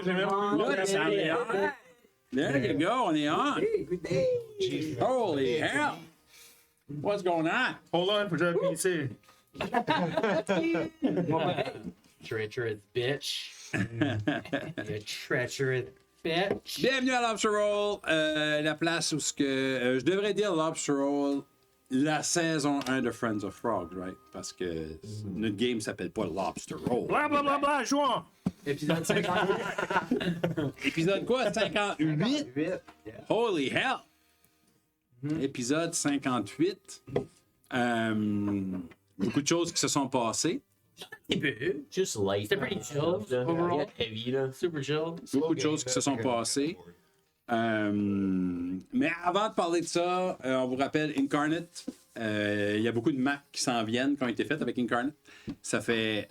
j'ai même Là, ça en est on. There you go, on est on. Good day. Holy hell. What's going on? Hold on, faut que j'aille pisser. Treacherous bitch. You treacherous bitch. Bienvenue à Lobster Roll, la place où je devrais dire Lobster Roll, la saison 1 de Friends of Frogs, right? Parce que notre game s'appelle pas Lobster Roll. Bla bla bla bla, jouons! Épisode 58. Épisode quoi? 58? Yeah. Holy hell! Épisode 58. Beaucoup de choses qui se sont passées. Just light. C'était pretty chill, Là, overall. rien de heavy, là. Super chill. Beaucoup de choses qui se sont passées. Mais avant de parler de ça, on vous rappelle Incarnate. Il y a beaucoup de maps qui s'en viennent, qui ont été faites avec Incarnate. Ça fait...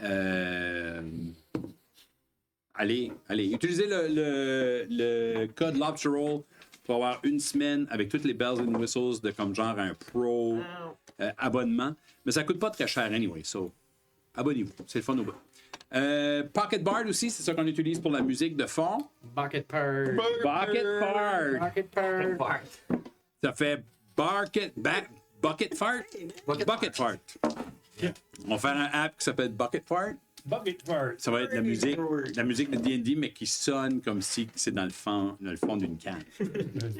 Allez, utilisez le code Lobster Roll pour avoir une semaine avec toutes les bells and whistles de comme genre un pro abonnement. Mais ça coûte pas très cher anyway, so abonnez-vous. C'est le fun au bout. Pocket Bard aussi, c'est ça qu'on utilise pour la musique de fond. Bucket purr. Bucket Bard. Bucket purr. Ça fait Bucket Fart. Bucket Fart. On va faire un app qui s'appelle Bucket Fart. Bucket fart. Ça va être la musique de D&D, mais qui sonne comme si c'est dans le fond d'une canne.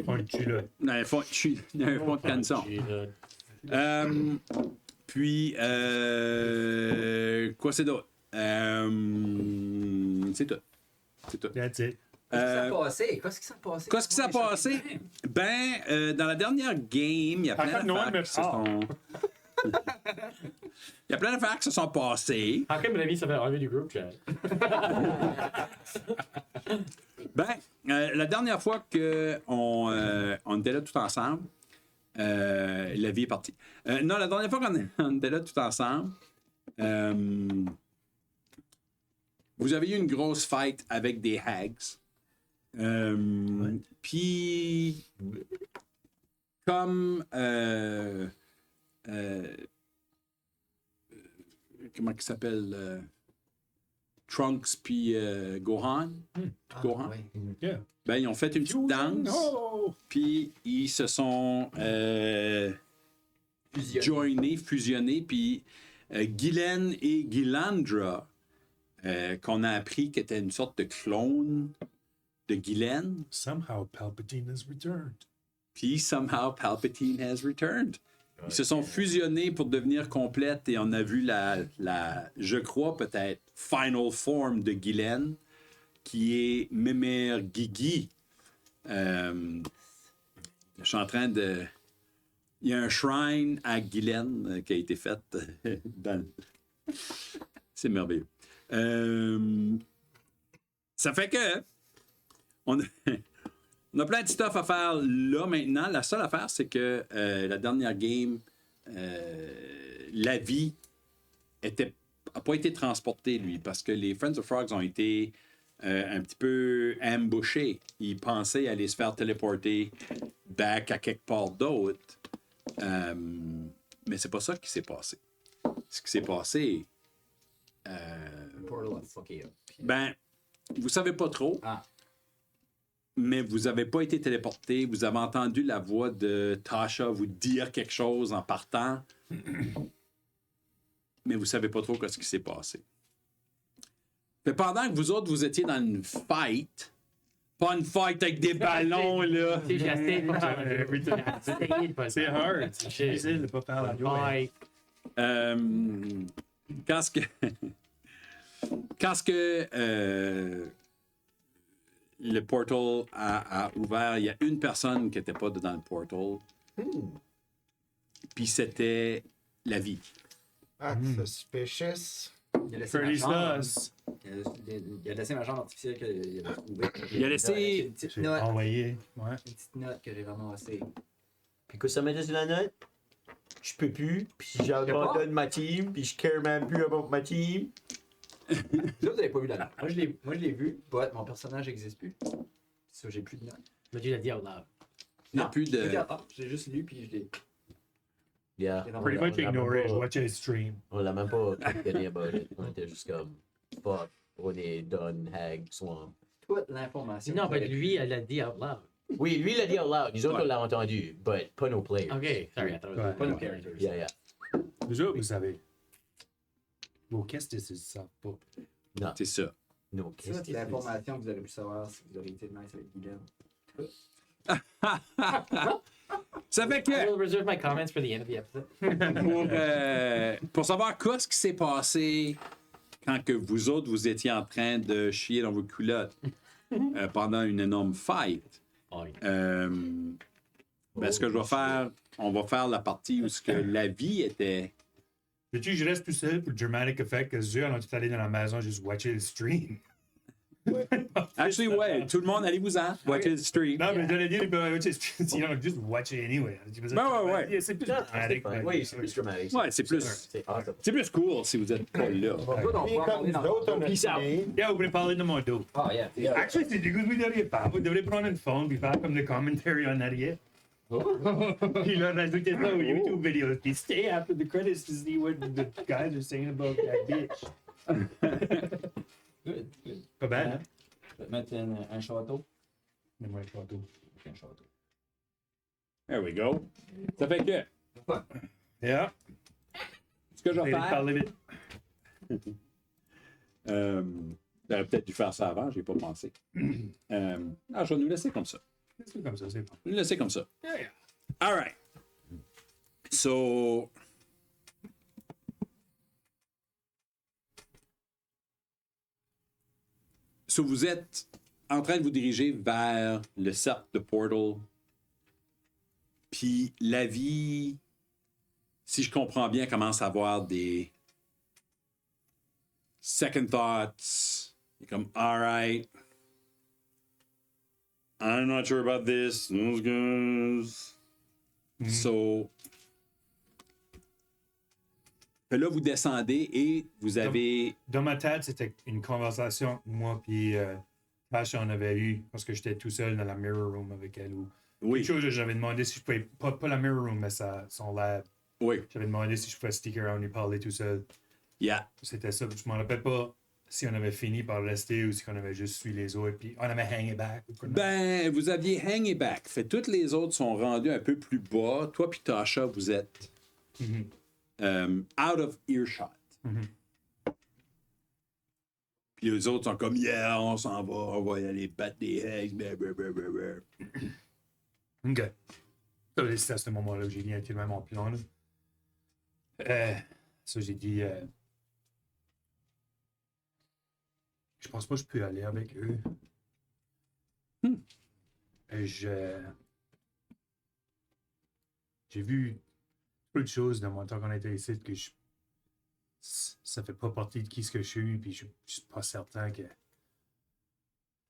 Un culotte. Dans le fond de canson. Puis, quoi c'est d'autre? C'est tout. That's it. Qu'est-ce qui s'est passé? Qu'est-ce qui s'est passé? Ben, dans la dernière game, il y a plein d'affaires qui se sont... Il y a plein d'affaires qui se sont passées. How come mon ami s'appelle enlever du groupe chat? Ben, la dernière fois qu'on était là tout ensemble, la vie est partie. Non, la dernière fois qu'on était là tout ensemble, vous avez eu une grosse fight avec des hags. Puis, comme... comment il s'appelle? Trunks puis Gohan. Gohan. Ouais. Yeah. Ben, ils ont fait une petite danse. Oh! Puis ils se sont fusionnés. Puis Guylaine et Guylandra, qu'on a appris qu'était une sorte de clone de Guylaine. Somehow Palpatine has returned. Puis somehow Palpatine has returned. Ils se sont fusionnés pour devenir complètes et on a vu je crois peut-être, final form de Guylaine, qui est Mimir Gigi. Je suis en train de... Il y a un shrine à Guylaine qui a été fait dans... C'est merveilleux. Ça fait que... On a plein de stuff à faire là maintenant. La seule affaire, c'est que la dernière game, la vie n'a pas été transportée, lui, parce que les Friends of Frogs ont été un petit peu ambushés. Ils pensaient aller se faire téléporter back à quelque part d'autre. Mais c'est pas ça qui s'est passé. Ce qui s'est passé... Portal a fucké up. Ben, vous savez pas trop. Ah. Mais vous n'avez pas été téléporté. Vous avez entendu la voix de Tasha vous dire quelque chose en partant. Mais vous ne savez pas trop ce qui s'est passé. Mais pendant que vous autres, vous étiez dans une fight, pas une fight avec des ballons, là. J'ai essayé de pas C'est hard. C'est difficile de pas faire la voix. Bye. Quand ce que le portal a ouvert, il y a une personne qui n'était pas dans le portal. Puis c'était la vie. Ah, suspicious. Il a laissé ma Pretty jambe. sus. Il a laissé ma jambe artificielle qu'il a trouvée. Il a laissé... Une petite J'ai note. envoyé. Ouais. Une petite note que j'ai vraiment assez. Puis que ça mettait sur la note, je peux plus, puis j'abandonne ma team, puis je care même plus about ma team. Là, vous n'avez pas vu la note. Moi, je l'ai vu, but mon personnage n'existe plus. Ça, j'ai plus de note. Mais tu l'as dit out loud. Il n'y a plus de... J'ai juste lu, puis je l'ai. Yeah. Pretty much ignoré. Je watchais le stream. On l'a même pas questionné about it. On était juste comme, fuck, on est done, hag, swamp. toute l'information. Non, que mais vous avez lui, elle l'a dit out loud. Oui, lui, il a dit out loud. Nous autres, Ouais. on l'a entendu, but pas nos players. Ok, sorry, I thought it was Ouais. pas nos Ouais. characters. Yeah, yeah. Vous autres, vous savez. Vos questions, ils ne savent pas. Non, C'est ça. no Ça, c'est kiss. l'information que vous aurez pu savoir si vous auriez été nice avec Guylaine. Ça fait I que, will reserve my comments for the end of the episode. pour savoir quoi ce qui s'est passé quand que vous autres, vous étiez en train de chier dans vos culottes pendant une énorme fight, Oh, ben, ce que je vais faire, on va faire la partie où ce que la vie était. Veux-tu que je reste tout seul pour le dramatic effect que Zure, on est tout allé dans la maison juste watcher le stream? Actually, ouais, tout le monde, allez-vous-en, watchez le stream. Non, mais j'allais dire, watcher le stream, sinon, juste watch it anyway. Ouais. C'est plus C'est dramatique. fun. Oui, c'est plus dramatique. Ouais, c'est plus, C'est awesome. c'est plus cool si vous êtes pas là. Bon, on Puis va comme parler nous dans autres, on a Peace out. fini. Yeah, vous voulez parler de mon dos. Ah, yeah. Actually, c'est du coup, vous devriez pas. Vous devriez prendre une phone et faire comme le commentary en arrière. Puis là, rajouter ça aux YouTube videos. Puis stay after the credits to see what the guys are saying about that bitch. Good, good. Pas bad, hein? Je vais te mettre un château. Donne-moi le photo. Un château. There we go. Ça fait que, Yeah. ce que je vais Allez, faire, parlez vite. j'aurais peut-être dû faire ça avant, j'ai pas pensé. Je vais nous laisser comme ça. C'est comme ça, c'est bon. Je vais nous laisser comme ça. Yeah, yeah. All right. So, vous êtes en train de vous diriger vers le cercle de Portal. Puis la vie, si je comprends bien, commence à avoir des second thoughts. Et comme, all right. I'm not sure about this. Those guys. So, là, vous descendez et vous avez. Dans ma tête, c'était une conversation que moi puis Tasha on avait eue parce que j'étais tout seul dans la mirror room avec elle. Ou Oui, quelque chose, j'avais demandé si je pouvais, pas la mirror room, mais son lab. oui, J'avais demandé si je pouvais stick around et parler tout seul. yeah. C'était ça. Je m'en rappelle pas si on avait fini par rester ou si on avait juste suivi les autres. Puis on avait hangé back. Ou quoi. Ben, vous aviez hangé back. Fait toutes les autres sont rendus un peu plus bas. Toi puis Tasha, vous êtes out of earshot. Puis les autres sont comme, yeah, on s'en va, on va y aller battre des eggs. Blablabla. OK. Ça, c'est à ce moment-là que j'ai dit intimement mon plan. Là. Ça, j'ai dit... je pense pas que je peux aller avec eux. J'ai vu peu de choses dans mon temps qu'on était ici que ça fait pas partie de qui ce que je suis, puis je suis pas certain que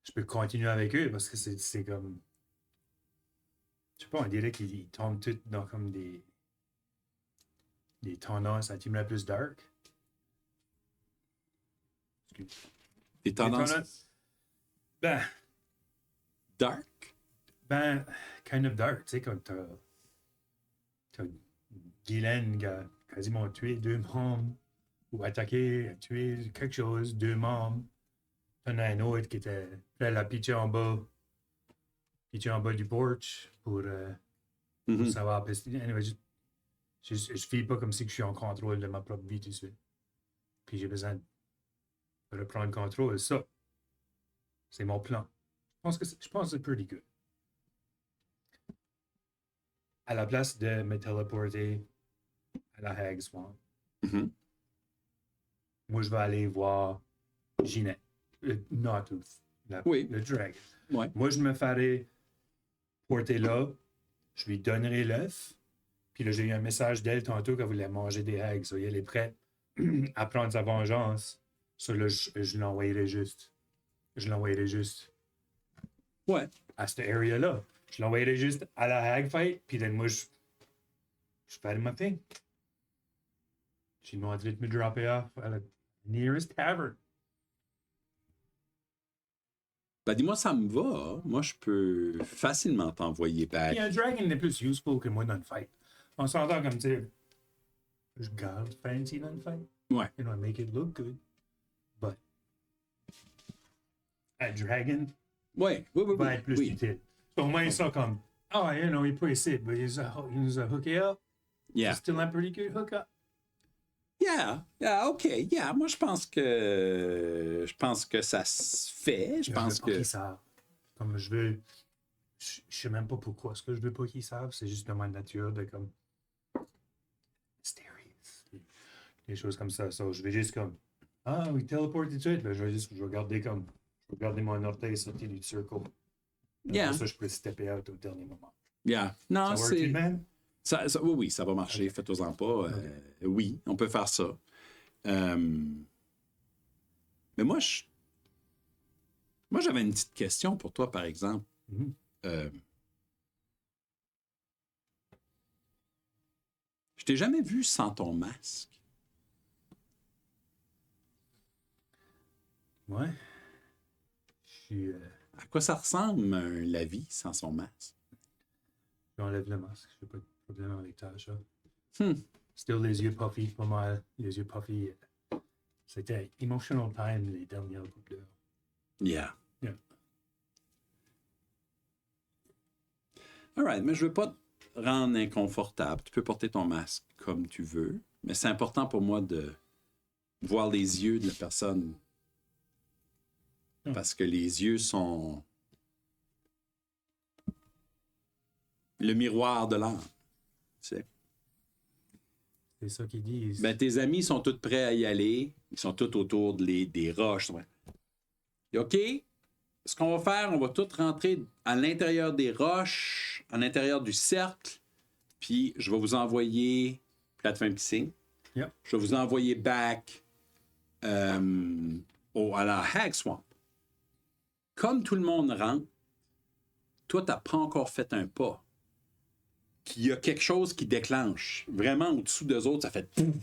je peux continuer avec eux parce que c'est comme... Je sais pas, on dirait qu'ils tombent tous dans comme des tendances un plus dark. Des tendances Ben, dark. kind of dark, tu sais, comme t'as Guylaine qui a quasiment tué 2 membres, ou attaqué, tué quelque chose, 2 membres. T'en as un autre qui était prêt à la pitcher en bas du porch pour savoir pester. Anyway, je file pas comme si je suis en contrôle de ma propre vie tout de suite. Puis j'ai besoin de reprendre le contrôle. Ça, c'est mon plan. Je pense que c'est pretty good. À la place de me téléporter à la Hag Swamp, moi, je vais aller voir Ginette. Gnawtooth. Oui. Le dragon. Ouais. Moi, je me ferai porter là. Je lui donnerai l'œuf. Puis là, j'ai eu un message d'elle tantôt qu'elle voulait manger des Hags. So, elle est prête à prendre sa vengeance. So, là, je l'envoyerai juste. Ouais. À cette area-là. Je l'envoyerai juste à la Hag fight. Puis là, moi, je ferai ma thing. J'ai demandé de me dropper off à la nearest tavern. Ben, dis-moi, ça me va. Moi, je peux facilement t'envoyer back. Puis un dragon est plus useful que moi dans le fight. On s'entend comme, tu sais, je garde fancy dans le fight. Ouais. You know, make it look good. But a dragon, Ouais, oui, va être plus oui. utile. Au moins, ils sont comme, oh, you know, il peut essayer, but il nous a hooké up. Yeah. It's still a pretty good hookup. Yeah, OK. Yeah, moi, je pense que ça se fait. Je pense veux pas que... qu'ils savent. Comme je veux. Je sais même pas pourquoi ce que je veux pas qu'ils savent. C'est juste de ma nature de comme. Mysterious. Des choses comme ça. So, je vais juste comme. Ah, oui, téléporte tout de suite. Ben, je vais garder comme. Je vais garder mon orteil sorti du circle. Yeah. Pour ça, je peux stepper out au dernier moment. Yeah. Non, Ça work, c'est... man? Oui, ça va marcher. Ok. Faites-en pas. Oui, on peut faire ça. Mais moi, j'avais une petite question pour toi, par exemple. Mhm. Je t'ai jamais vu sans ton masque. Ouais. Je suis. À quoi ça ressemble, la vie sans son masque? J'enlève le masque. J'ai pas de problème avec ta ça. Hmm. Still les yeux puffy, pas mal. Les yeux puffy. C'était emotional time les dernières coupes d'heures. Yeah. Yeah. All right, mais je veux pas te rendre inconfortable. Tu peux porter ton masque comme tu veux, mais c'est important pour moi de voir les yeux de la personne. Parce que les yeux sont le miroir de l'âme. Tu sais. C'est ça qu'ils disent. Ben, tes amis sont tous prêts à y aller. Ils sont tous autour des roches. Ouais. OK? Ce qu'on va faire, on va tous rentrer à l'intérieur des roches, à l'intérieur du cercle, puis je vais vous envoyer... Puis là, tu fais un petit signe. Yep. Je vais vous envoyer back à la Hag Swamp. Comme tout le monde rentre, toi, tu n'as pas encore fait un pas. Qu'il y a quelque chose qui déclenche. Vraiment, au-dessous d'eux autres, ça fait... Pouf!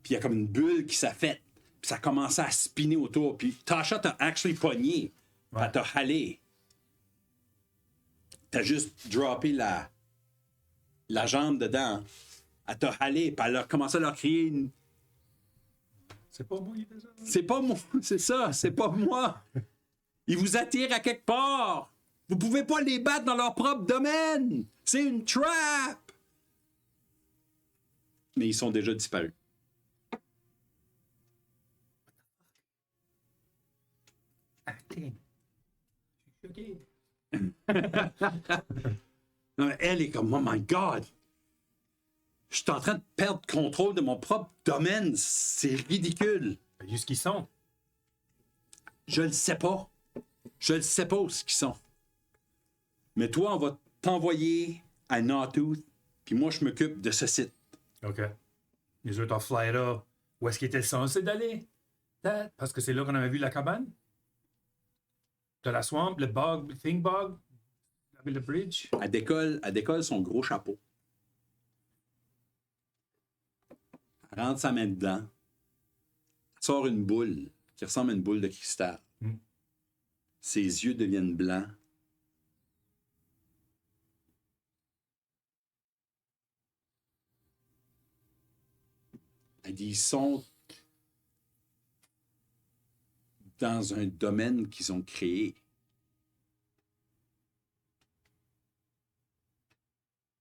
Puis il y a comme une bulle qui s'est faite. Puis ça a commencé à spinner autour. Puis Tasha t'a actually pogné. Ouais. Elle t'a halé. T'as juste droppé la jambe dedans. Elle t'a halé. Puis elle a commencé à leur crier une... C'est pas moi qui fais ça. C'est pas moi, c'est ça, c'est pas moi. Ils vous attirent à quelque part. Vous pouvez pas les battre dans leur propre domaine. C'est une trap. Mais ils sont déjà disparus. Acting. Je suis choqué. Non, mais elle est comme, oh my God. Je suis en train de perdre contrôle de mon propre domaine. C'est ridicule. Juste qu'ils sont. Je le sais pas. Je le sais pas où ce qu'ils sont. Mais toi, on va t'envoyer à Gnawtooth, puis moi, je m'occupe de ce site. OK. Les autres en fly là. Où est-ce qu'ils étaient censés d'aller? Parce que c'est là qu'on avait vu la cabane. De la swamp, le bog, le thing bog, le bridge. Elle décolle son gros chapeau. Elle rentre sa main dedans. Elle sort une boule qui ressemble à une boule de cristal. Mm. Ses yeux deviennent blancs. Elle dit, ils sont dans un domaine qu'ils ont créé.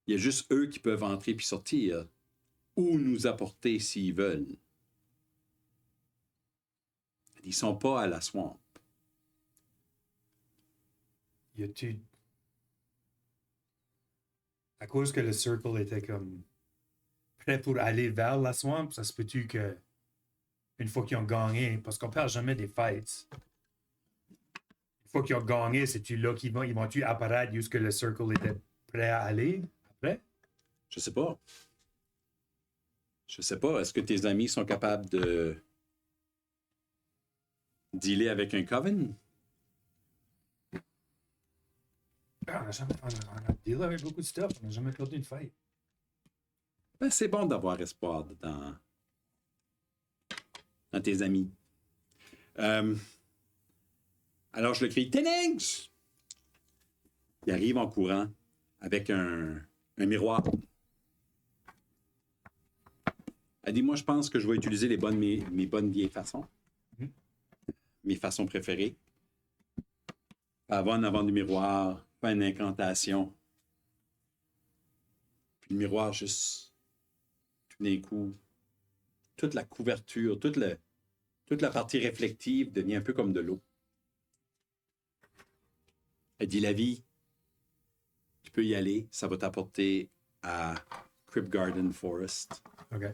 Il y a juste eux qui peuvent entrer puis sortir ou nous apporter s'ils veulent. Ils sont pas à la swamp. Y a-tu. À cause que le circle était comme prêt pour aller vers la swamp, ça se peut-tu que une fois qu'ils ont gagné, parce qu'on perd jamais des fights. Une fois qu'ils ont gagné, c'est-tu là qu'ils vont-tu apparaître jusque le circle était prêt à aller après? Je sais pas. Je sais pas. Est-ce que tes amis sont capables de dealer avec un coven? On a dealé avec beaucoup de stuff, on n'a jamais perdu une fight. Ben, c'est bon d'avoir espoir dans tes amis. Alors, je le crie, Tenings! Il arrive en courant avec un miroir. Elle dit, moi, je pense que je vais utiliser mes bonnes vieilles façons. Mhm. Mes façons préférées. en avant du miroir, fais une incantation. Puis le miroir, juste, tout d'un coup, toute la couverture, toute la partie réflective devient un peu comme de l'eau. Elle dit, la vie, tu peux y aller, ça va t'apporter à Crypt Garden Forest, OK.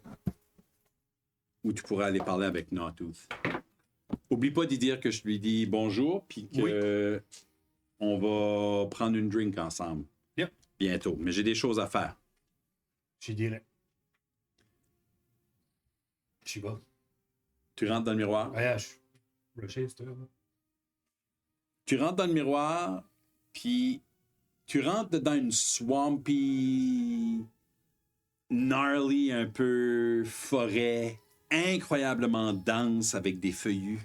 où tu pourras aller parler avec Gnawtooth. Oublie pas d'y dire que je lui dis bonjour, puis que on va prendre une drink ensemble. Yep. Bientôt. Mais j'ai des choses à faire. Je dirais. Je sais pas. Tu rentres dans le miroir? Ouais, je suis rushé, c'est tout. Tu rentres dans le miroir, puis tu rentres dans une swampy, gnarly, un peu forêt, incroyablement dense avec des feuillus.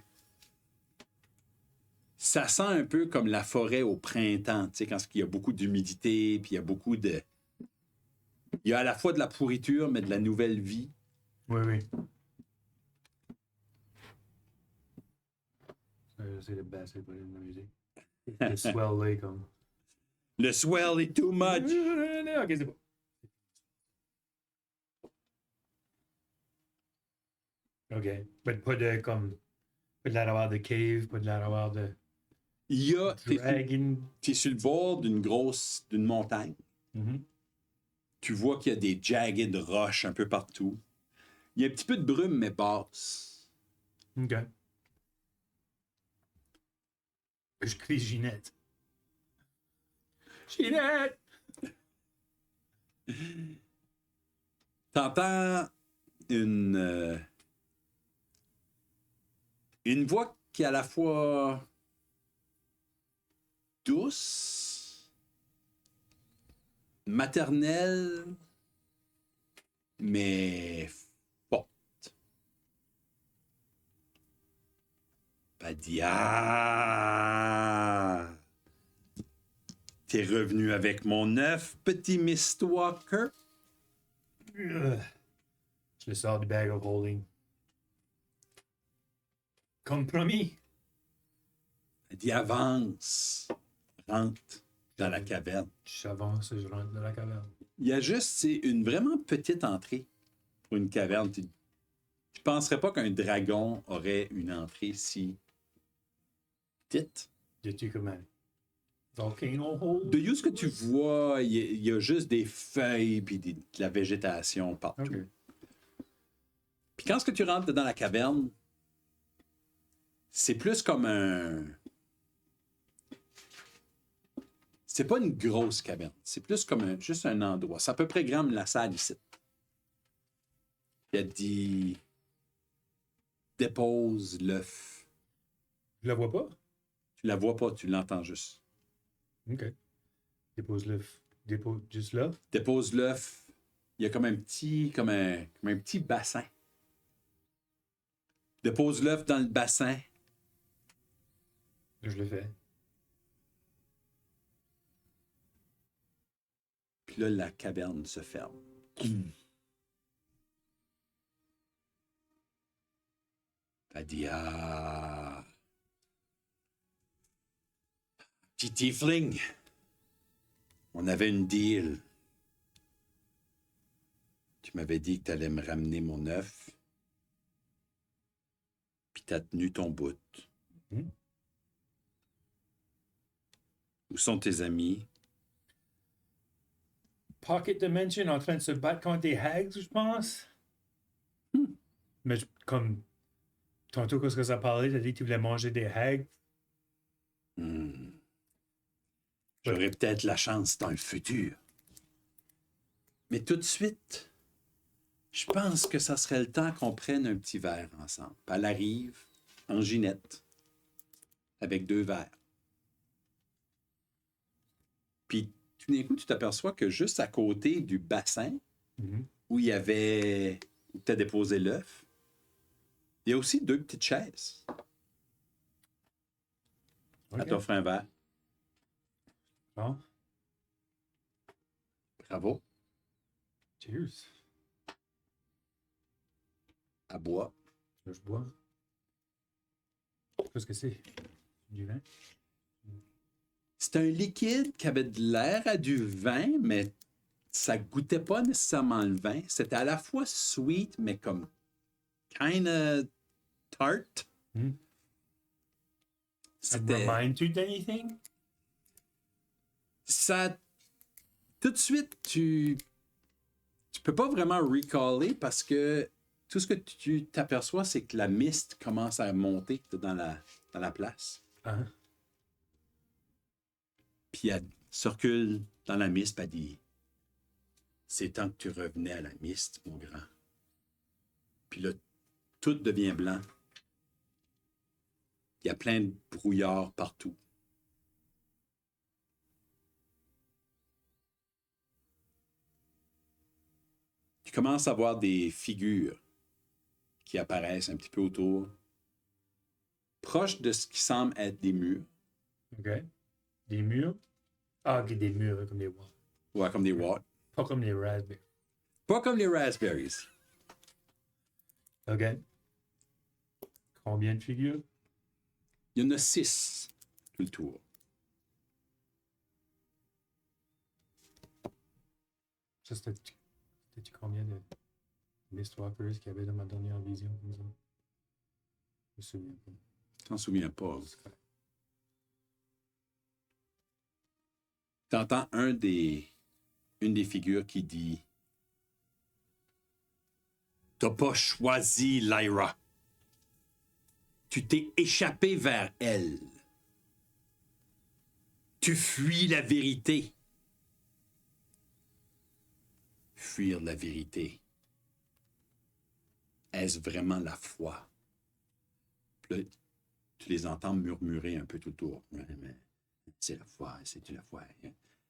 Ça sent un peu comme la forêt au printemps, tu sais, quand il y a beaucoup d'humidité, puis il y a beaucoup de... Il y a à la fois de la pourriture, mais de la nouvelle vie. Oui, oui. J'essaie de baisser le volume de la musique. Le swell là, comme. Le swell est too much! Ok, c'est bon. Ok. Mais pas de comme. Pas de l'air d'avoir de cave, pas de l'air d'avoir de. Il y a... Dragon. T'es sur le bord d'une montagne. Mhm. Tu vois qu'il y a des jagged roches un peu partout. Il y a un petit peu de brume, mais basse. Ok. Je crie Ginette. Ginette! T'entends une voix qui est à la fois douce, maternelle, mais forte. Elle dit, ah! T'es revenu avec mon œuf, petit Miss Walker? Je le sors du bag of holding. Comme promis. Elle dit, avance, rentre dans la caverne. J'avance et je rentre dans la caverne. Il y a juste, c'est une vraiment petite entrée pour une caverne. Je penserais pas qu'un dragon aurait une entrée si petite. Dis-tu comment? Volcano hole? De ce que tu vois, il y a juste des feuilles puis de la végétation partout. Ok. Puis quand ce que tu rentres dans la caverne, c'est plus comme un... C'est pas une grosse caverne. C'est plus comme juste un endroit. C'est à peu près grand la salle ici. Il a dit... Dépose l'œuf. Je la vois pas? Tu la vois pas, tu l'entends juste. Ok. Dépose-le. Dépose juste là. Dépose l'œuf. Il y a comme un petit bassin. Dépose l'œuf dans le bassin. Je le fais. Puis là, la caverne se ferme. Elle dit, ah... Petit tiefling, on avait une deal. Tu m'avais dit que tu allais me ramener mon œuf. Puis t'as tenu ton bout. Mhm. Où sont tes amis? Pocket Dimension en train de se battre contre des hags, je pense. Mais comme tantôt, quand ça parlait, t'as dit que tu voulais manger des hags. J'aurai peut-être la chance dans le futur. Mais tout de suite, je pense que ça serait le temps qu'on prenne un petit verre ensemble. Elle arrive en ginette, avec 2 verres. Puis tout d'un coup, tu t'aperçois que juste à côté du bassin, où il y avait... où tu as déposé l'œuf, il y a aussi 2 petites chaises. Ok. Elle t'offre un verre. Bon. Bravo. Cheers. À bois. Là, je bois. Qu'est-ce que c'est? Du vin? C'est un liquide qui avait de l'air à du vin, mais ça goûtait pas nécessairement le vin. C'était à la fois sweet, mais comme kinda tart. Hmm. Ça me C'était... remind you d'anything? Ça... Tout de suite, tu peux pas vraiment recaller parce que tout ce que tu t'aperçois, c'est que la mist commence à monter dans la place. Hein? Puis elle circule dans la mist, puis elle dit « C'est temps que tu revenais à la mist, mon grand. » Puis là, tout devient blanc. Il y a plein de brouillard partout. Tu commences à voir des figures qui apparaissent un petit peu autour, proches de ce qui semble être des murs. OK. Des murs? Ah, ok, des murs comme des walls. Ouais, comme des walls. Pas comme les raspberries. Pas comme les raspberries. OK. Combien de figures? Il y en a 6 tout le tour. Ça, c'était combien de Mistwalkers qu'il y avait dans ma dernière vision comme ça? Je me souviens pas. Tu t'en souviens pas. Tu entends une des figures qui dit « T'as pas choisi Lyra. Tu t'es échappé vers elle. Tu fuis la vérité. » Fuir la vérité. Est-ce vraiment la foi? Puis là, tu les entends murmurer un peu tout autour. Ouais, mais c'est la foi, c'est la foi.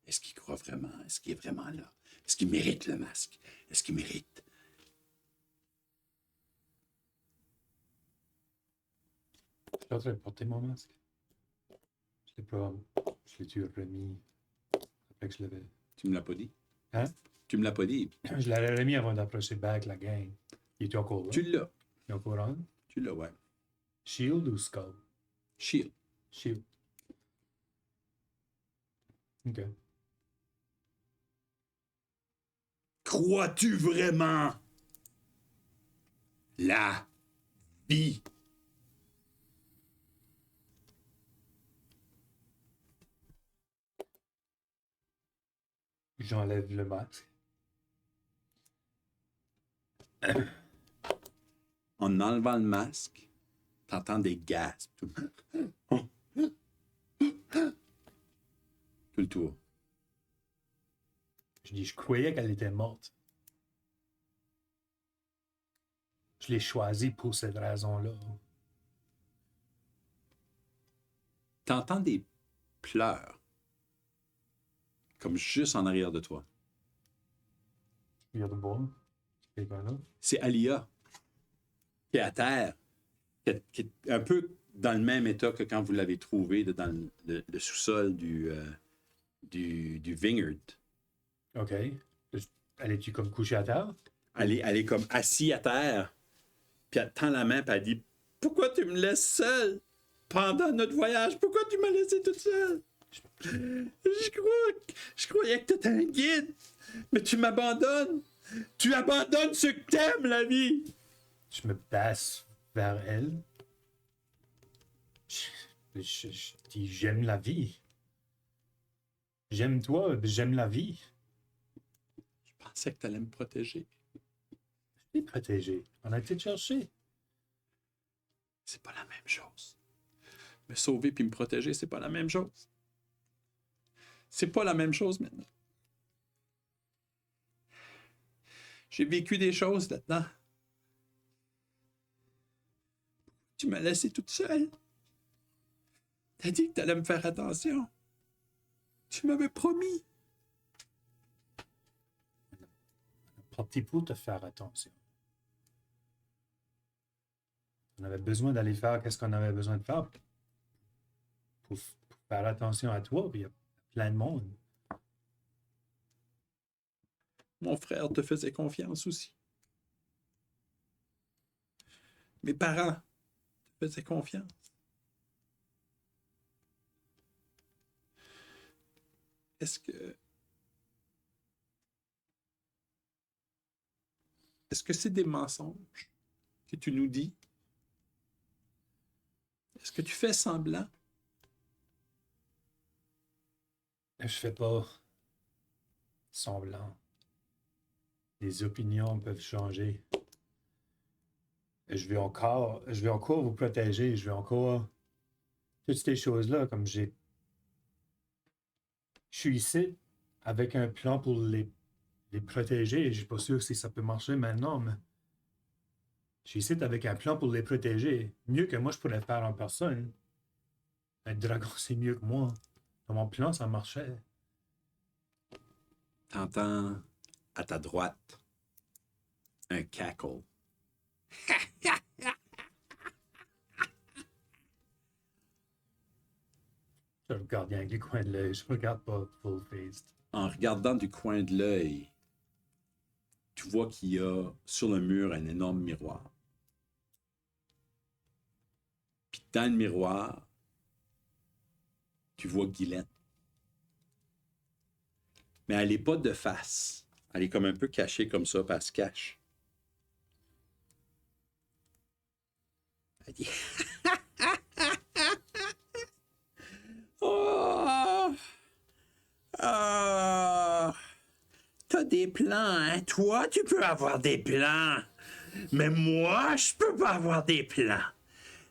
Est-ce qu'il croit vraiment? Est-ce qu'il est vraiment là? Est-ce qu'il mérite le masque? Est-ce qu'il mérite? Je suis en train de porter mon masque. Je l'ai pas. Je l'ai-tu remis après que je l'avais. Tu me l'as pas dit? Hein? Tu me l'as pas dit. Je l'avais remis avant d'approcher back la gang. Il était encore là. Tu l'as. Il est encore là. Tu l'as, ouais. Shield ou Skull? Shield. Shield. OK. Crois-tu vraiment la vie? J'enlève le masque. En enlevant le masque, t'entends des gasps. Tout le tour. Je dis, je croyais qu'elle était morte. Je l'ai choisie pour cette raison-là. T'entends des pleurs. Comme juste en arrière de toi. Il y a de bon. Quelqu'un là. C'est Alia qui est à terre, qui est un peu dans le même état que quand vous l'avez trouvé dans le sous-sol du vineyard. OK. Elle est-tu comme couchée à terre? Elle est comme assise à terre, puis elle tend la main, puis elle dit « Pourquoi tu me laisses seule pendant notre voyage? Pourquoi tu m'as laissé toute seule? Je croyais que tu étais un guide, mais tu m'abandonnes. Tu abandonnes ceux que t'aimes, la vie. » Je me passe vers elle. Je dis, j'aime la vie. J'aime toi, j'aime la vie. Je pensais que tu allais me protéger. Je t'ai protégé. On a été te chercher. C'est pas la même chose. Me sauver puis me protéger, c'est pas la même chose. C'est pas la même chose maintenant. J'ai vécu des choses là-dedans. Tu m'as laissé toute seule. T'as dit que t'allais me faire attention. Tu m'avais promis. Parti pour te faire attention. On avait besoin d'aller faire qu'est-ce qu'on avait besoin de faire pour faire attention à toi, puis il y a plein de monde. Mon frère te faisait confiance aussi. Mes parents te faisaient confiance. Est-ce que... Est-ce que c'est des mensonges que tu nous dis? Est-ce que tu fais semblant? Je fais pas semblant. Les opinions peuvent changer. Je vais encore vous protéger. Je vais encore toutes ces choses-là, comme je suis ici avec un plan pour les protéger. Je suis pas sûr si ça peut marcher maintenant, mais je suis ici avec un plan pour les protéger. Mieux que moi, je pourrais faire en personne. Un dragon, c'est mieux que moi. Dans mon plan, ça marchait. T'entends à ta droite un cackle. Je regarde bien avec le coin de l'œil. Je regarde pas full-faced. En regardant du coin de l'œil, tu vois qu'il y a sur le mur un énorme miroir. Puis dans le miroir, tu vois Guylaine. Mais elle n'est pas de face. Elle est comme un peu cachée comme ça, puis elle se cache. Elle dit... Oh! Oh! T'as des plans, hein? Toi, tu peux avoir des plans. Mais moi, je peux pas avoir des plans.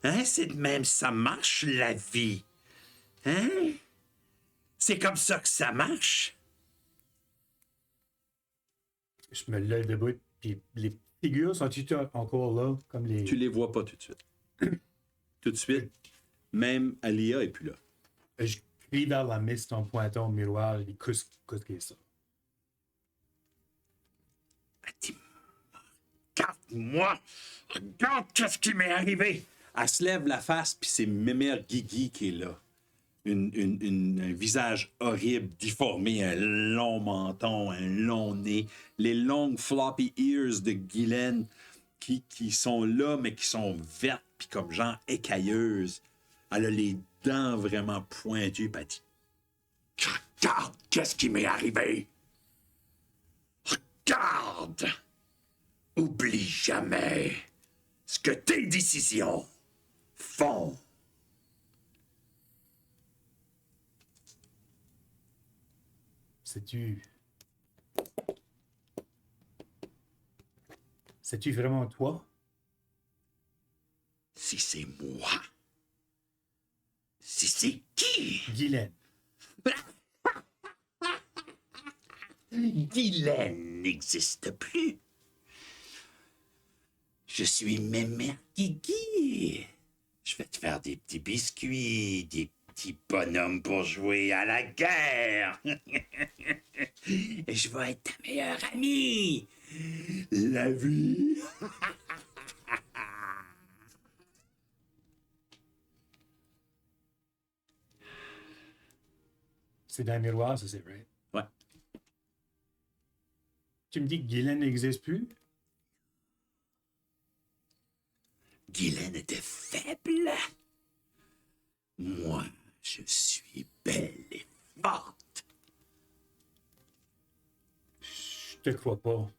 Hein? C'est de même ça marche, la vie. Hein? C'est comme ça que ça marche. Je me lève debout, puis les figures sont-ils encore là, comme les... Tu les vois pas tout de suite. Tout de suite, même Alia est plus là. Je crie vers la mist en pointant au miroir, je dis qu'est-ce que ça? Elle dit, regarde-moi! Regarde qu'est-ce qui m'est arrivé! Elle se lève la face, puis c'est Mémère Guigui qui est là. Un visage horrible, difformé, un long menton, un long nez, les longues floppy ears de Guylaine qui sont là, mais qui sont vertes, puis comme genre écailleuses. Elle a les dents vraiment pointues, puis elle dit, regarde qu'est-ce qui m'est arrivé! Regarde! Oublie jamais ce que tes décisions font. C'est-tu vraiment toi? Si c'est moi, si c'est qui? Guylaine. Guylaine n'existe plus. Je suis Mémère Guigui. Je vais te faire des petits biscuits, des petits bonhommes pour jouer à la guerre. Et je vais être ta meilleure amie. La vie. C'est dans le miroir, ça c'est vrai. Ouais. Tu me dis que Guylaine n'existe plus? Guylaine était faible. Moi, je suis belle et forte. Je te crois pas.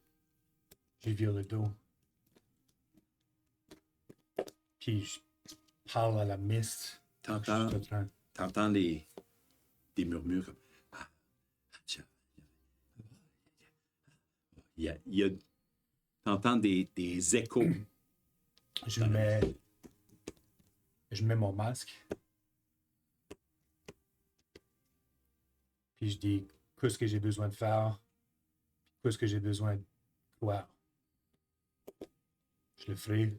J'ai vu le dos. Puis je parle à la mist. T'entends, Je suis en train- t'entends des murmures comme... Ah, tiens. T'entends des échos. Je mets mon masque. Puis je dis qu'est-ce que j'ai besoin de faire. Qu'est-ce que j'ai besoin de croire. Je le ferai.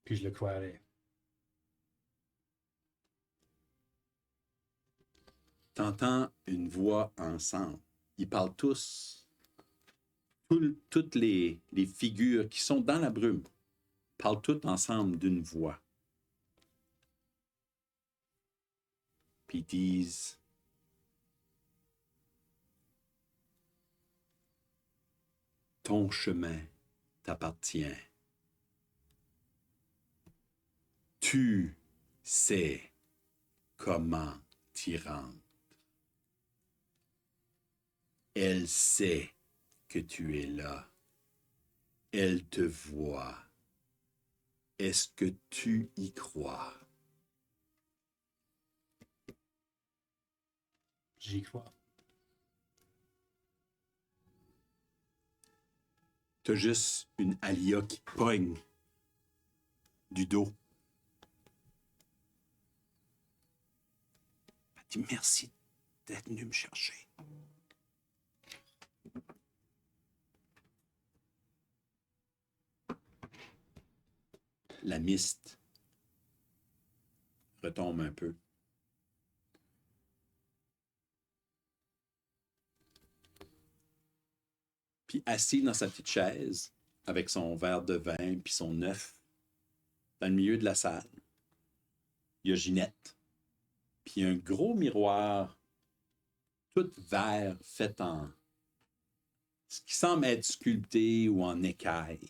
Puis je le croirai. T'entends une voix ensemble. Ils parlent tous. Toutes les figures qui sont dans la brume parlent toutes ensemble d'une voix. Puis ils disent... Ton chemin t'appartient. Tu sais comment t'y rendre. Elle sait que tu es là. Elle te voit. Est-ce que tu y crois? J'y crois. T'as juste une Alia qui pogne du dos. Elle dit merci d'être venu me chercher. La mist retombe un peu. Puis assis dans sa petite chaise, avec son verre de vin puis son œuf, dans le milieu de la salle, il y a Ginette. Puis un gros miroir, tout vert, fait en ce qui semble être sculpté ou en écaille.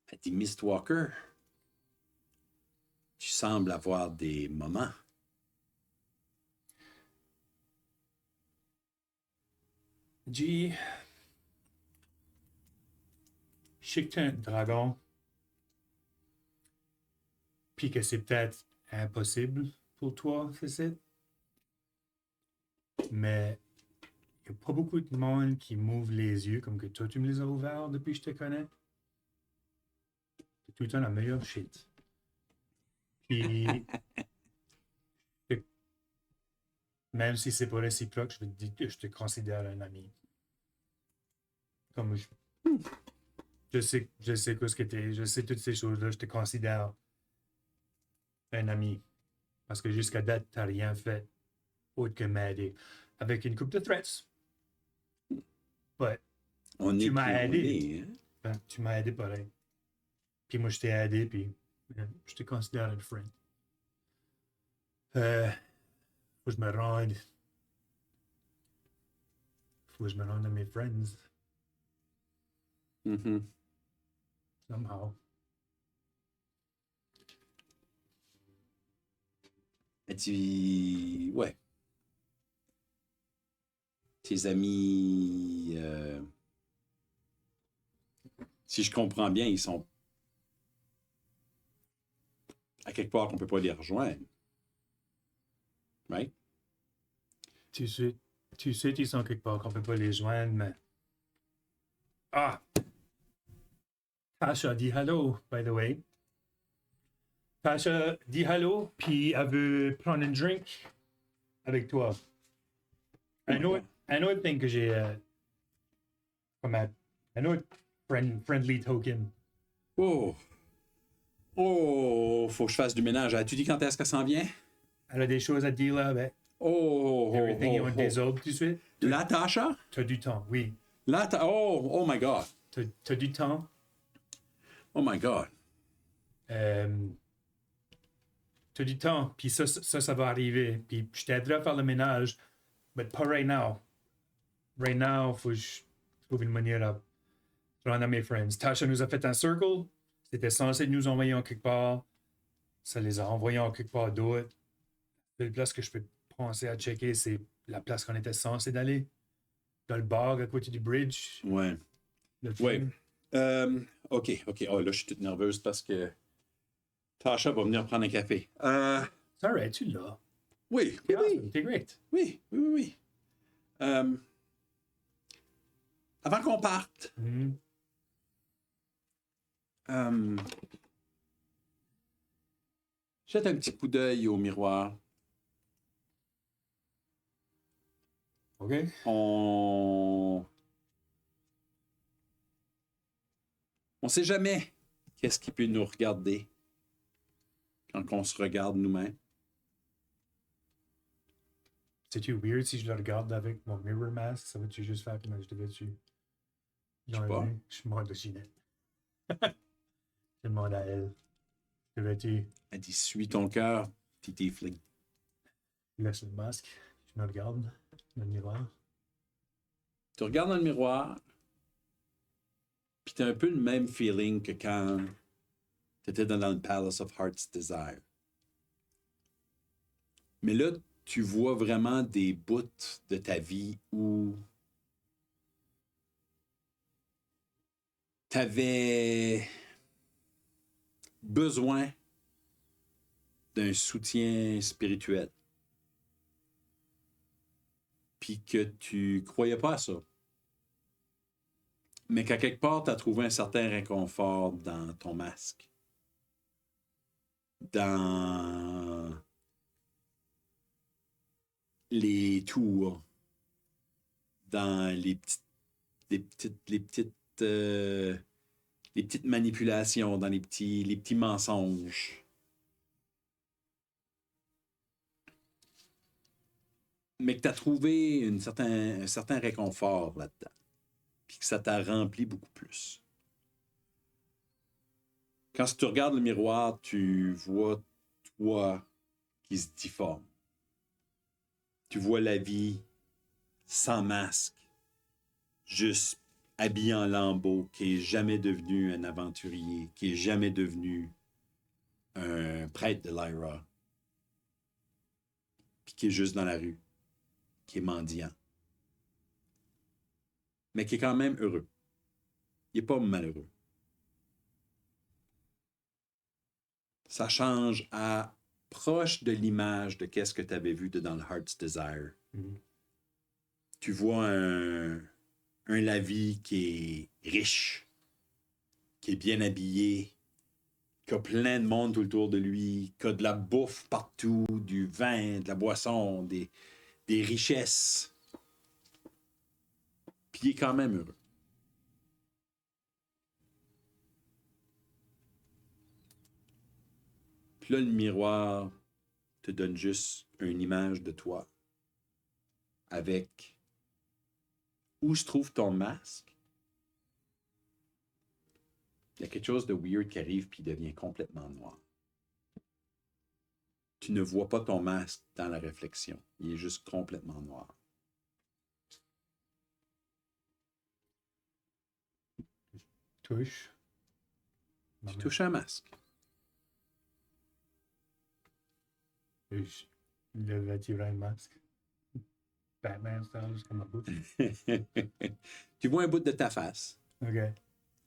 Elle dit, Miss Walker, tu sembles avoir des moments. G, je sais que t'es un dragon, puis que c'est peut-être impossible pour toi, c'est ça? Mais il n'y a pas beaucoup de monde qui m'ouvre les yeux comme que toi, tu me les as ouverts depuis que je te connais. C'est tout le temps la meilleure shit. Puis, même si c'est pas réciproque, je veux te dire que je te considère un ami. Comme je sais quoi ce que t'es, je sais toutes ces choses-là, je te considère un ami. Parce que jusqu'à date, t'as rien fait autre que m'aider. Avec une coupe de threats. Ouais. On Tu est m'as qui on aidé. est, hein? Ben, tu m'as aidé pareil. Puis moi, je t'ai aidé, puis je te considère un friend. Faut que je me rende. Faut que je me rende à mes friends. Mhm. Somehow. Elle dit, ouais. Tes amis, si je comprends bien, ils sont à quelque part qu'on peut pas les rejoindre. Right? Tu sais, ils sont quelque part qu'on peut pas les joindre, mais. Ah! Tasha dit hello, by the way. Tasha dit hello, puis elle veut prendre un drink avec toi. Un autre thing que j'ai. Comme un autre friendly token. Oh! Oh! Faut que je fasse du ménage. As-tu dit quand est-ce qu'elle s'en vient? Elle a des choses à dire là, ben. Oh! Everything you oh, want oh. des autres tout de suite. La Tasha? T'as du temps, oui. Oh my God! T'as du temps. Oh my God! T'as du temps, puis ça va arriver. Puis je t'aiderai à faire le ménage, mais pas right now. Right now, faut que je trouve une manière à rendre à mes friends. Tasha nous a fait un circle. C'était censé nous envoyer en quelque part. Ça les a envoyés en quelque part d'autre. La seule place que je peux penser à checker, c'est la place qu'on était censé d'aller. Dans le bar à côté du bridge. Ouais. Le Ouais. train. OK. Oh, là, je suis toute nerveuse parce que Tasha va venir prendre un café. C'est alright, tu l'as. Oui. T'es awesome, t'es great. Oui. Avant qu'on parte, Mhm. jette un petit coup d'œil au miroir. OK? On sait jamais qu'est-ce qui peut nous regarder quand on se regarde nous-mêmes. C'est-tu weird si je le regarde avec mon mirror mask? Ça va-tu juste faire comme je devais-tu? Je sais pas. Je demande à Ginette. Je demande à elle. Devais-tu Elle dit, suis ton cœur, petit tiefling. laisser le masque? Je me regarde dans le miroir. Tu regardes dans le miroir, puis t'as un peu le même feeling que quand t'étais dans le Palace of Heart's Desire. Mais là, tu vois vraiment des bouts de ta vie où tu avais besoin d'un soutien spirituel. Puis que tu croyais pas à ça. Mais qu'à quelque part, tu as trouvé un certain réconfort dans ton masque. Dans les tours. Dans les petites manipulations, dans les petits mensonges. Mais que tu as trouvé un certain réconfort là-dedans. Puis que ça t'a rempli beaucoup plus. Quand tu regardes le miroir, tu vois toi qui se difforme. Tu vois la vie sans masque, juste habillé en lambeaux, qui est jamais devenu un aventurier, qui est jamais devenu un prêtre de Lyra, puis qui est juste dans la rue, qui est mendiant, mais qui est quand même heureux. Il n'est pas malheureux. Ça change à proche de l'image de qu'est-ce que tu avais vu dans le Heart's Desire. Tu vois un Lavi qui est riche, qui est bien habillé, qui a plein de monde tout autour de lui, qui a de la bouffe partout, du vin, de la boisson, des richesses. Puis il est quand même heureux. Puis là, le miroir te donne juste une image de toi avec où se trouve ton masque. Il y a quelque chose de weird qui arrive puis il devient complètement noir. Tu ne vois pas ton masque dans la réflexion. Il est juste complètement noir. Touche. Tu touches un masque. Et je vais tirer un masque. Batman style, juste comme un bout. Tu vois un bout de ta face. Ok.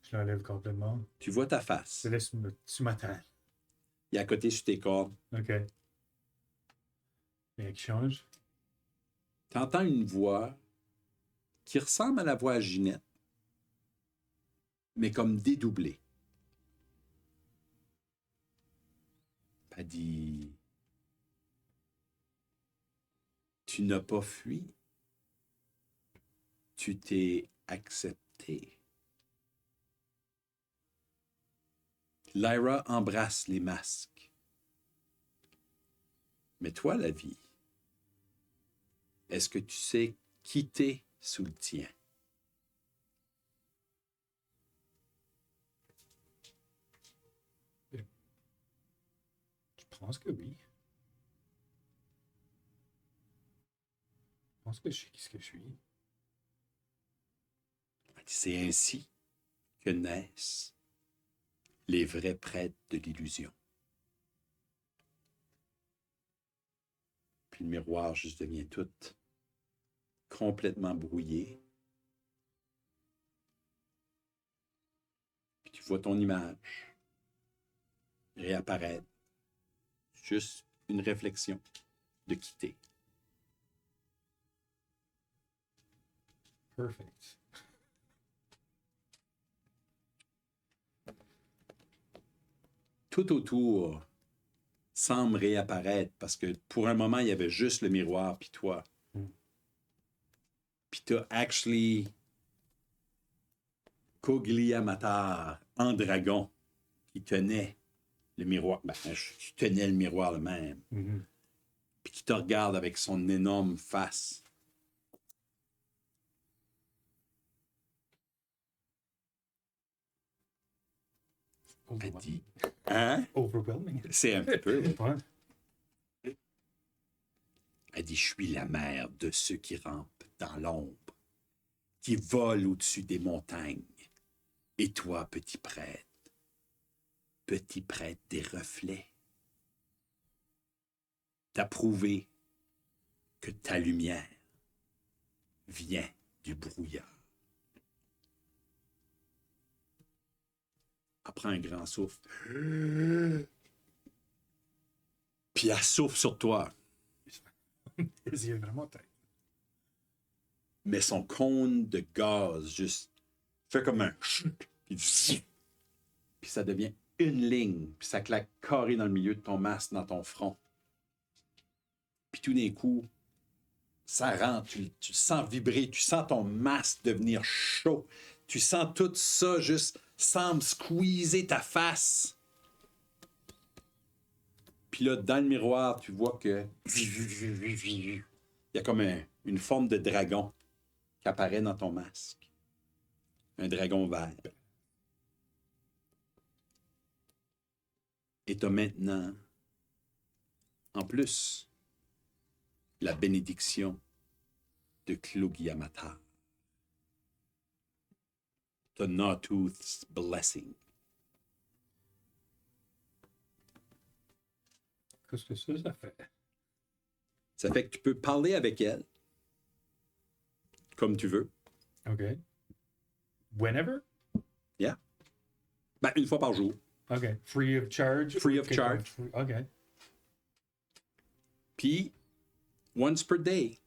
Je l'enlève complètement. Tu vois ta face. Je laisse sur ma tête. Il est à côté sur tes cordes. Ok. Il y a qui change. Tu entends une voix qui ressemble à la voix à Ginette, mais comme dédoublée. Elle dit: tu n'as pas fui. Tu t'es accepté. Lyra embrasse les masques. Mais toi, la vie, est-ce que tu sais quitter sous le tien? Je pense que oui. Je pense que je sais qui ce que je suis. C'est ainsi que naissent les vrais prêtres de l'illusion. Puis le miroir juste devient tout complètement brouillé. Puis tu vois ton image réapparaître. Juste une réflexion de quitter. Perfect. Tout autour semble réapparaître parce que pour un moment, il y avait juste le miroir puis toi. Puis t'as actually Coglia Matar en dragon qui tenait le miroir. Ben, je tenais le miroir le même. Puis qui te regarde avec son énorme face. Elle dit: hein? Overwhelming. C'est un petit peu. Ouais. Elle dit: je suis la mère de ceux qui rampent dans l'ombre, qui volent au-dessus des montagnes. Et toi, petit prêtre des reflets, prouvé que ta lumière vient du brouillard. Elle prend un grand souffle. Puis elle souffle sur toi. Les yeux vraiment tête. Mais son cône de gaz juste fait comme un puis ça devient une ligne, puis ça claque carré dans le milieu de ton masque, dans ton front. Puis tout d'un coup, ça rentre, tu le sens vibrer, tu sens ton masque devenir chaud, tu sens tout ça juste semble squeezer ta face. Puis là, dans le miroir, tu vois que il y a comme une forme de dragon qui apparaît dans ton masque. Un dragon vert. Et t'as maintenant, en plus, la bénédiction de Klugiyamatar. T'as Gnawtooth's blessing. Qu'est-ce que ça fait? Ça fait que tu peux parler avec elle comme tu veux. OK. Whenever? Ben, une fois par jour. OK. Free of charge? Free of Okay, charge. OK. Puis, once per day,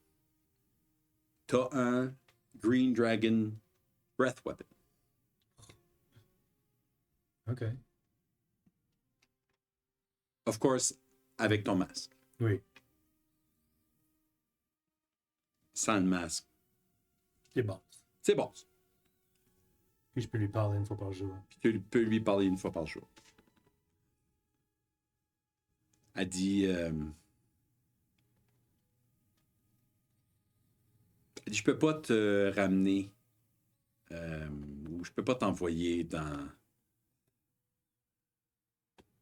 t'as un Green Dragon Breath Weapon. OK. Of course, avec ton masque. Oui. Sans le masque, C'est bon. c'est bon. Puis je peux lui parler une fois par jour. Puis tu peux lui parler une fois par jour. Elle dit... elle dit, je peux pas te ramener ou je peux pas t'envoyer dans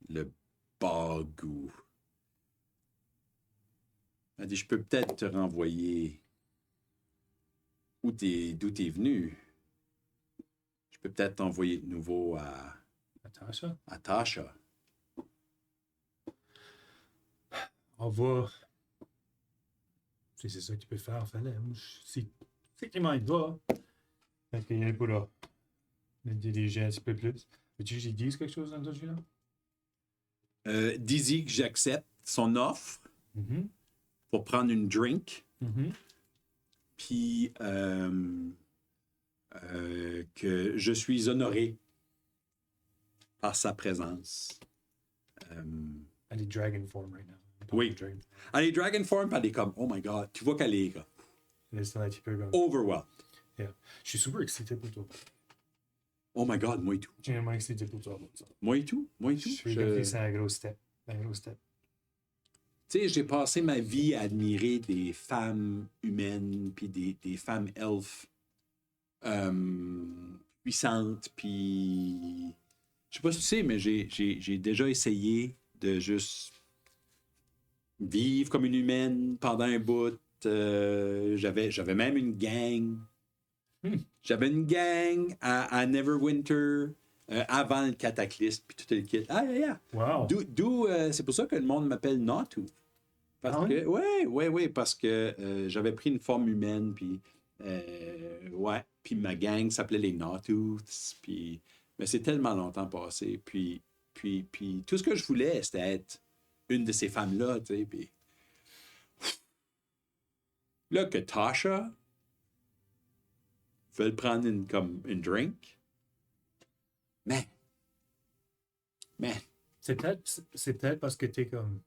le bog ou... Elle dit, je peux peut-être te renvoyer d'où t'es venu. Je peux peut-être t'envoyer de nouveau Attends ça. à Tasha. On va. Si c'est ça que tu peux faire, fallait. Si c'est qu'il m'en va. Parce qu'il y a pour là. Le diriger un petit peu plus. Veux-tu que j'y dise quelque chose dans le jeu là? Dis-y que j'accepte son offre Mhm. pour prendre une drink. Mhm. Puis que je suis honoré par sa présence. Elle est Dragon Form right now. Oui. Dragon. Elle est Dragon Form, puis elle est comme, oh my god, tu vois qu'elle est comme, Laisse-la un petit peu comme. overwhelmed. Yeah. Je suis super excité pour toi. Oh my god, moi et tout. Je suis vraiment excité pour toi. Tu Moi et tout, moi et tout. suis comme c'est un gros step. Un gros step. Tu sais, j'ai passé ma vie à admirer des femmes humaines, puis des femmes elfes puissantes, puis... Je sais pas si tu sais, mais j'ai déjà essayé de juste vivre comme une humaine pendant un bout. J'avais même une gang. J'avais une gang à Neverwinter avant le cataclysme, puis tout le kit. Ah, yeah. Wow. D'où c'est pour ça que le monde m'appelle Gnawtooth. Parce Ah que, ouais, parce que j'avais pris une forme humaine, puis ouais, puis ma gang s'appelait les Gnawtooths, puis mais c'est tellement longtemps passé, puis tout ce que je voulais, c'était être une de ces femmes-là, tu sais, puis là que Tasha veut prendre comme une drink, mais C'est peut-être parce que t'es comme.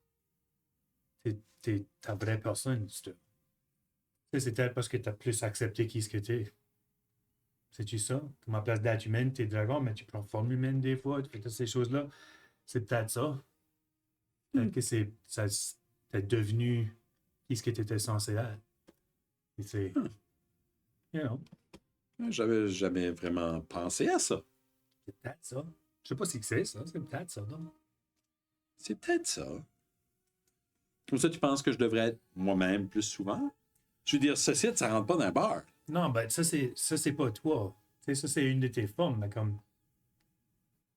T'es ta vraie personne. Tu sais, c'est peut-être parce que t'as plus accepté qui ce que t'es. C'est-tu ça? Comme à place d'être humaine, t'es dragon, mais tu prends forme humaine des fois, tu fais toutes ces choses-là. C'est peut-être ça. Peut-être que t'es devenu qui ce que t'étais censé être. Et c'est. You know, j'avais jamais vraiment pensé à ça. c'est peut-être ça. Je sais pas si c'est ça, c'est peut-être ça, non? C'est peut-être ça. Comme ça, tu penses que je devrais être moi-même plus souvent? Je veux dire, ce site, ça rentre pas dans un bar. Non, ben ça c'est pas toi. Tu sais, ça c'est une de tes formes, mais comme.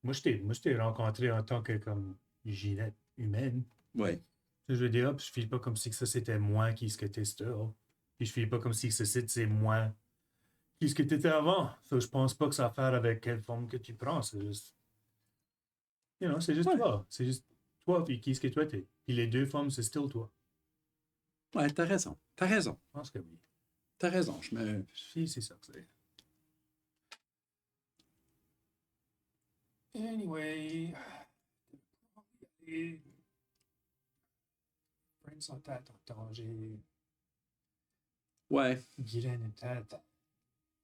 Moi je t'ai rencontré en tant que comme Ginette humaine. Oui. Je veux dire, puis je file pas comme si que ça c'était moi qui ce que t'es ça. Puis je file pas comme si que ce site c'est moi qui ce que t'étais avant. So, je pense pas que ça a à faire avec quelle forme que tu prends. C'est juste. C'est juste toi. C'est juste toi, puis qui ce que toi t'es. Puis les deux formes, c'est still toi. Ouais, t'as raison. T'as raison. Je pense que oui. T'as raison. C'est ça que c'est. Anyway. Prince en tête, attends, j'ai Ouais. Guylaine en tête.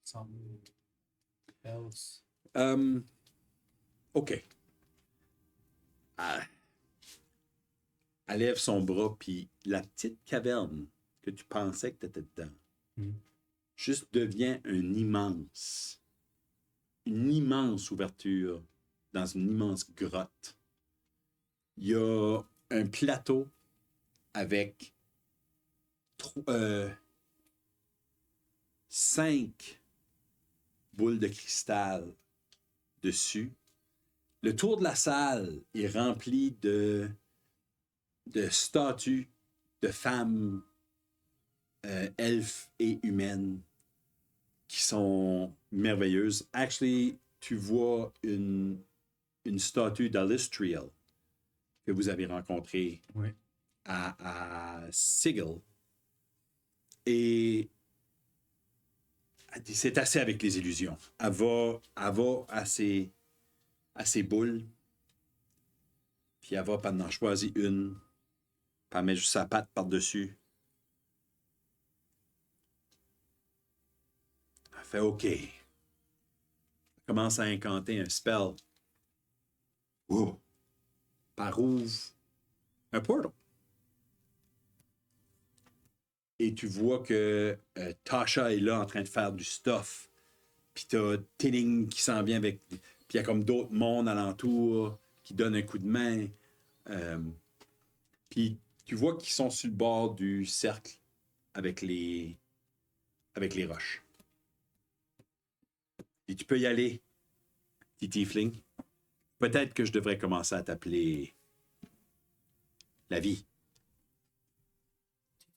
Something else. OK. Elle lève son bras, puis la petite caverne que tu pensais que tu étais dedans, juste devient une immense ouverture dans une immense grotte. Il y a un plateau avec 5 boules de cristal dessus. Le tour de la salle est rempli de statues de femmes elfes et humaines qui sont merveilleuses. Actually, tu vois une statue d'Alistriel que vous avez rencontrée à Sigil. Et elle dit, c'est assez avec les illusions. Elle va à ses boules, puis elle va pendant choisir une, puis elle met juste sa patte par-dessus. Elle fait OK. Elle commence à incanter un spell. Oh! Par ouvre un portal. Et tu vois que Tasha est là en train de faire du stuff. Puis t'as Tinning qui s'en vient avec... Puis il y a comme d'autres mondes alentour qui donnent un coup de main. Puis tu vois qu'ils sont sur le bord du cercle avec les roches. Et tu peux y aller, petit tiefling. Peut-être que je devrais commencer à t'appeler la vie.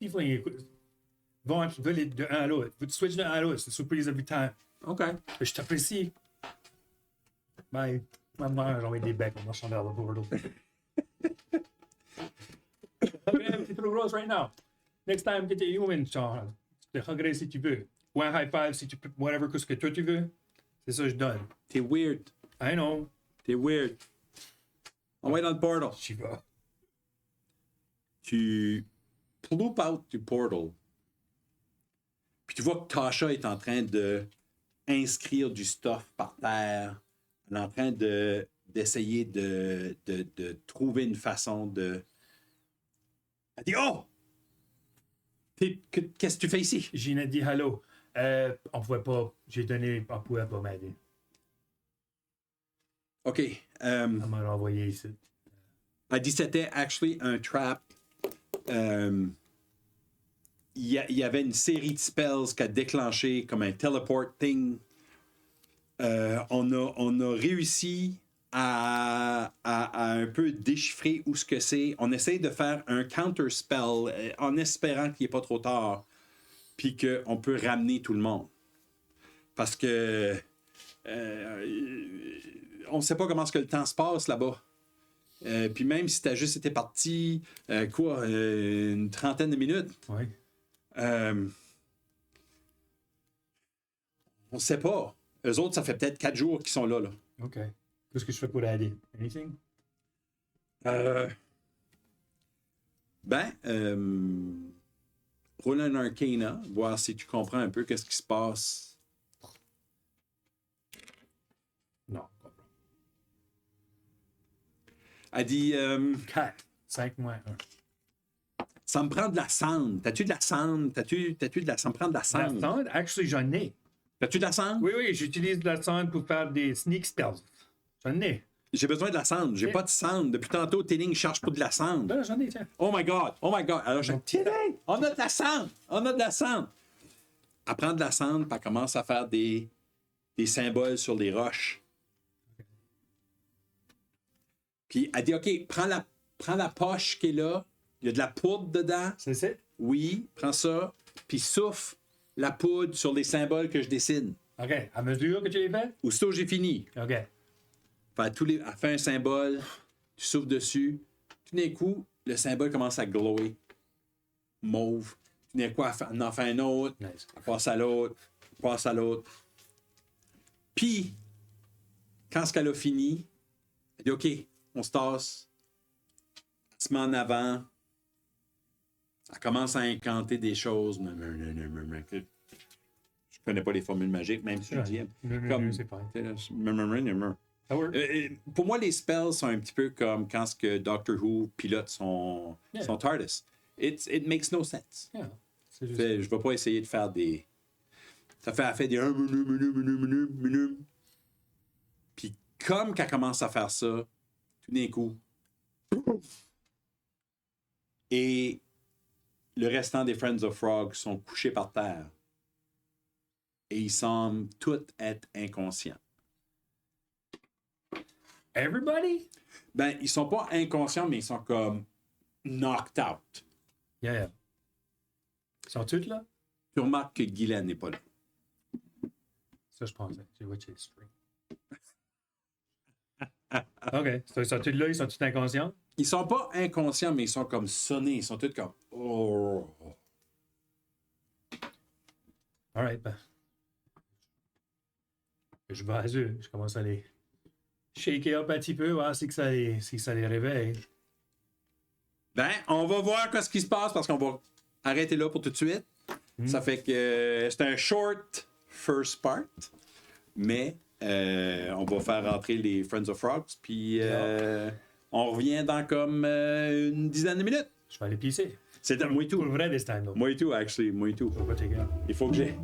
Il faut écoute. Bon, tu veux de un à l'autre. Vous switch de un à l'autre. C'est surprise every time. OK. Je t'apprécie. Bye. Maman, j'ai envoyé des becs en marchant vers le portal. C'est trop gross right now. Next time, get your human, genre. Je te huggerai si tu veux. Ou un high five si tu peux. Whatever que ce que toi tu veux. C'est ça que je donne. T'es weird. I know. T'es weird. On va dans le portal. J'y vais. Tu ploupes out du portal. Puis tu vois que Tasha est en train de inscrire du stuff par terre. Elle est en train d'essayer de trouver une façon de... Elle dit « Oh! Qu'est-ce que tu fais ici? » Gina dit hello. On pouvait pas. J'ai donné. On pouvait pas m'aider. OK. Elle m'a renvoyé ici. Elle dit c'était actually un trap. Il y avait une série de spells qu'elle a déclenché comme un teleport thing. On a réussi à un peu déchiffrer où ce que c'est. On essaie de faire un counter spell en espérant qu'il n'est pas trop tard, puis qu'on peut ramener tout le monde. Parce que on ne sait pas comment est-ce que le temps se passe là-bas. Puis même si t'as juste été parti, une trentaine de minutes, Oui. on ne sait pas. Eux autres, ça fait peut-être 4 jours qu'ils sont là. OK. Qu'est-ce que je fais pour aider? Anything? Roule un Arcana, voir si tu comprends un peu qu'est-ce qui se passe. Non. Elle dit 4. 5 moins 1. ça me prend de la cendre. T'as-tu de la cendre? T'as-tu de la... Ça me prend de la La cendre. cendre? Actually, j'en ai. T'as-tu de la cendre? Oui, j'utilise de la cendre pour faire des sneak spells. J'en ai. J'ai besoin de la cendre. J'ai pas de cendre. Depuis tantôt, Tinning cherche pour de la cendre. Ben, j'en ai, tiens. Oh my God! Alors, je Tinning! On a de la cendre! On a de la cendre! Elle prend de la cendre, puis elle commence à faire des symboles sur les roches. Puis elle dit, OK, prends la poche qui est là, Il y a de la poudre dedans. C'est ça? Oui, prends ça. Puis souffle la poudre sur les symboles que je dessine. OK. À mesure que tu les fais? Aussitôt j'ai fini. OK. Elle fait un symbole, tu souffles dessus. Tout d'un coup, le symbole commence à glower. Mauve. Tout d'un coup, elle en fait un autre. Nice. Elle passe à l'autre. Elle passe à l'autre. Puis, quand ce qu'elle a fini, elle dit OK, on se tasse. Elle se met en avant. Elle commence à incanter des choses. Je connais pas les formules magiques, même si je dis. Comme- C'est fine. Pour moi, les spells sont un petit peu comme quand ce que Doctor Who pilote son TARDIS. It makes no sense. Yeah. C'est juste... Je vais pas essayer de faire des... Elle fait des... Puis comme qu'elle commence à faire ça, tout d'un coup... Et le restant des Friends of Frog sont couchés par terre. Et ils semblent tous être inconscients. Everybody? Ben, ils sont pas inconscients, mais ils sont comme knocked out. Yeah, yeah. Ils sont tous là? Tu remarques que Guylaine n'est pas là. Ça, je pensais. J'ai watché stream. OK. Ils sont tous là? Ils sont tous inconscients? Ils sont pas inconscients, mais ils sont comme sonnés. Ils sont tous comme... Oh. All right, ben. Je vais à eux. Je commence à les shaker up un petit peu, voir si ça les réveille. Ben, on va voir ce qui se passe parce qu'on va arrêter là pour tout de suite. Ça fait que c'est un short first part, mais on va faire rentrer les Friends of Frogs, puis on revient dans comme une dizaine de minutes. Je vais aller pisser. C'est moi Pour tout. le vrai, this time, though. Moi tout, actually. Moi tout. Je vais pas checker. Il faut que j'ai.